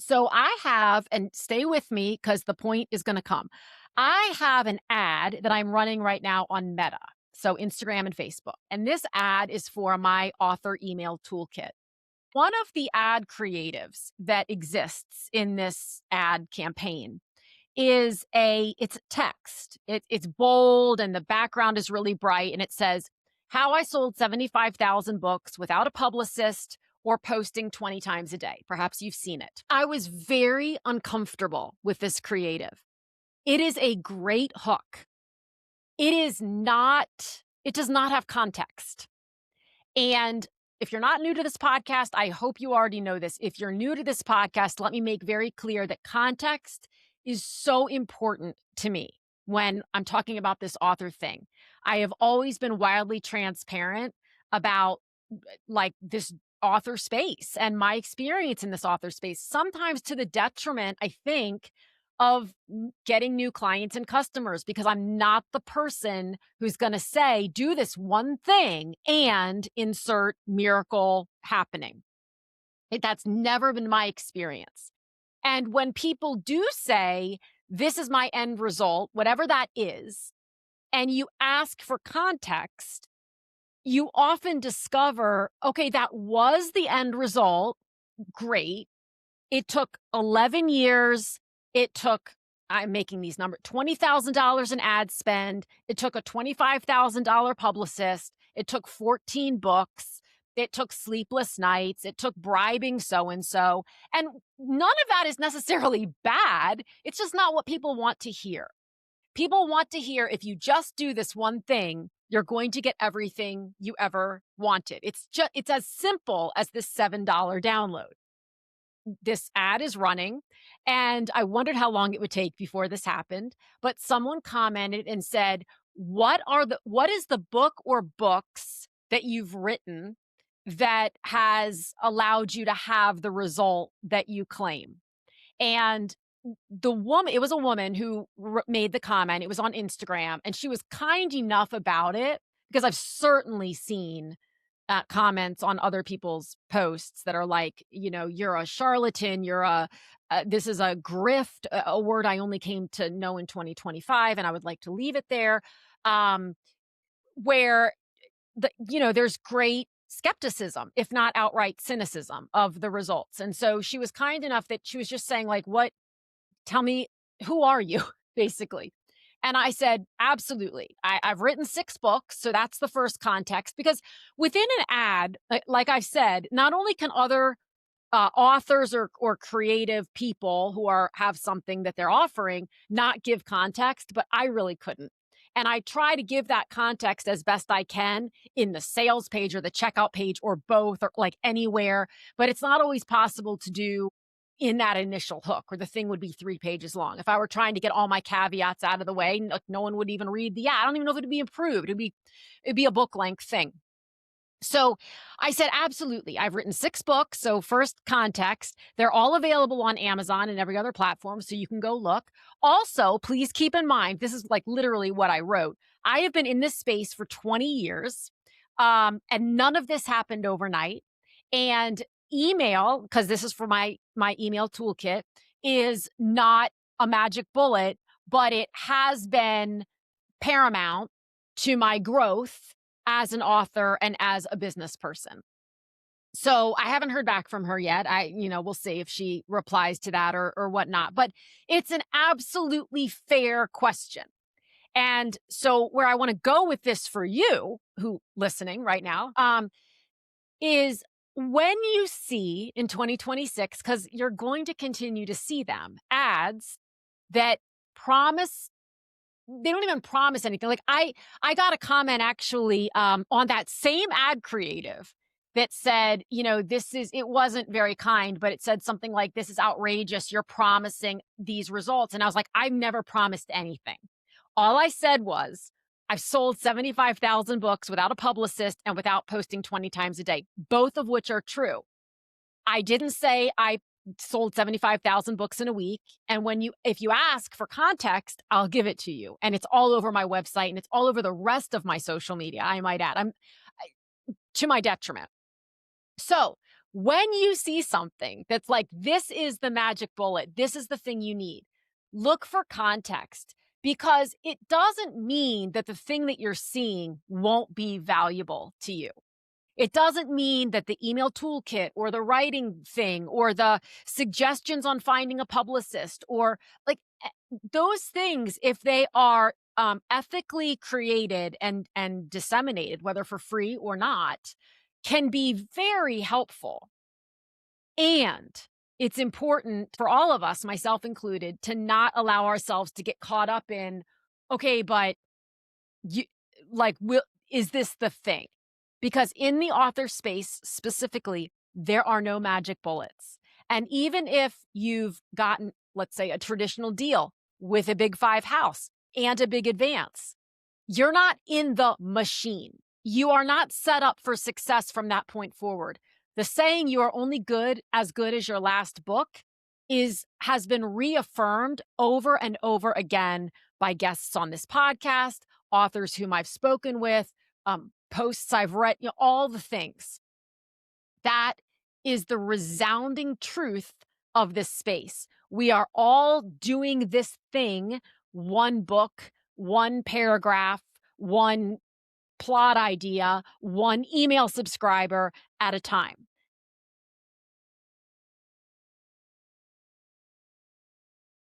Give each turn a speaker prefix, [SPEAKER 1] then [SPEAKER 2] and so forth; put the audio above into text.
[SPEAKER 1] So I have, and stay with me because the point is going to come. I have an ad that I'm running right now on Meta, so Instagram and Facebook. And this ad is for my author email toolkit. One of the ad creatives that exists in this ad campaign is it's text. It's bold and the background is really bright and it says, "How I sold 75,000 books without a publicist or posting 20 times a day." Perhaps you've seen it. I was very uncomfortable with this creative. It is a great hook. It does not have context. And if you're not new to this podcast, I hope you already know this. If you're new to this podcast, let me make very clear that context is so important to me when I'm talking about this author thing. I have always been wildly transparent about like this author space and my experience in this author space, sometimes to the detriment, I think, of getting new clients and customers, because I'm not the person who's going to say, do this one thing and insert miracle happening. That's never been my experience. And when people do say, this is my end result, whatever that is, and you ask for context, you often discover, okay, that was the end result. Great. It took 11 years. It took, I'm making these numbers, $20,000 in ad spend. It took a $25,000 publicist. It took 14 books. It took sleepless nights. It took bribing so-and-so. And none of that is necessarily bad. It's just not what people want to hear. People want to hear, if you just do this one thing, you're going to get everything you ever wanted. It's as simple as this $7 download. This ad is running, and I wondered how long it would take before this happened, but someone commented and said, what is the book or books that you've written that has allowed you to have the result that you claim? And it was a woman who made the comment. It was on Instagram, and she was kind enough about it, because I've certainly seen comments on other people's posts that are like, you're a charlatan, this is a grift, a word I only came to know in 2025, and I would like to leave it there, where there's great skepticism, if not outright cynicism of the results. And so she was kind enough that she was just saying, like, tell me, who are you, basically? And I said, absolutely. I've written 6 books. So that's the first context, because within an ad, like I said, not only can other authors or creative people who have something that they're offering not give context, but I really couldn't. And I try to give that context as best I can in the sales page or the checkout page or both, or like anywhere, but it's not always possible to do in that initial hook, or the thing would be 3 pages long. If I were trying to get all my caveats out of the way, no one would even read the ad. I don't even know if it'd be approved. It'd be a book length thing. So I said, absolutely. I've written 6 books. So first, context. They're all available on Amazon and every other platform, so you can go look. Also, please keep in mind, this is like literally what I wrote. I have been in this space for 20 years, and none of this happened overnight. And email, because this is for my email toolkit, is not a magic bullet, but it has been paramount to my growth as an author and as a business person. So I haven't heard back from her yet. We'll see if she replies to that or whatnot, but it's an absolutely fair question. And so where I want to go with this for you who listening right now, is when you see in 2026, because you're going to continue to see them, ads that promise, they don't even promise anything. Like I got a comment actually on that same ad creative that said, it wasn't very kind, but it said something like, this is outrageous. You're promising these results. And I was like, I've never promised anything. All I said was, I've sold 75,000 books without a publicist and without posting 20 times a day, both of which are true. I didn't say I sold 75,000 books in a week. And if you ask for context, I'll give it to you. And it's all over my website, and it's all over the rest of my social media, I might add. To my detriment. So When you see something that's like, this is the magic bullet, this is the thing you need, look for context because it doesn't mean that the thing that you're seeing won't be valuable to you. It doesn't mean that the email toolkit or the writing thing or the suggestions on finding a publicist or like those things, if they are ethically created and disseminated, whether for free or not, can be very helpful. And it's important for all of us, myself included, to not allow ourselves to get caught up in, okay, but you like, will is this the thing? Because in the author space specifically, there are no magic bullets. And even if you've gotten, let's say, a traditional deal with a big five house and a big advance, you're not in the machine. You are not set up for success from that point forward. The saying you are only good as your last book has been reaffirmed over and over again by guests on this podcast, authors whom I've spoken with, posts I've read, all the things. That is the resounding truth of this space. We are all doing this thing, one book, one paragraph, one plot idea, one email subscriber at a time.